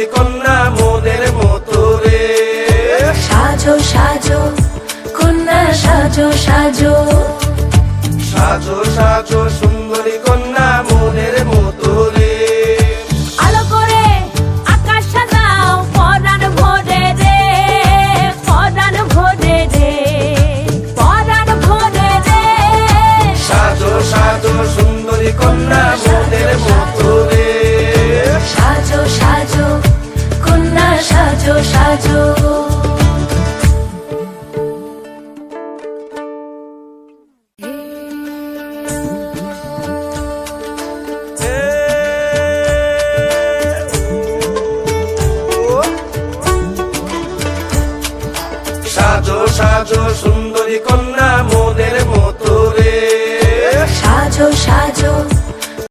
সুন্দরী কন্যা মোদের মতো রে। সাজো সাজো কন্যা সাজো সাজো, সাজো সাজো সুন্দরী কন্যা মোদের মতো রে। আলো করে আকাশ সাজাও পরাণ ভরে রে, পরাণ ভরে রে, পরাণ ভরে রে। সাজো সাজো সুন্দরী কন্যা মোদের মতো রে। সাজো সাজো কন্যা সাজো সাজো। সাজো সাজো সুন্দরী কন্যা মোদের মতো রে। সাজো সাজো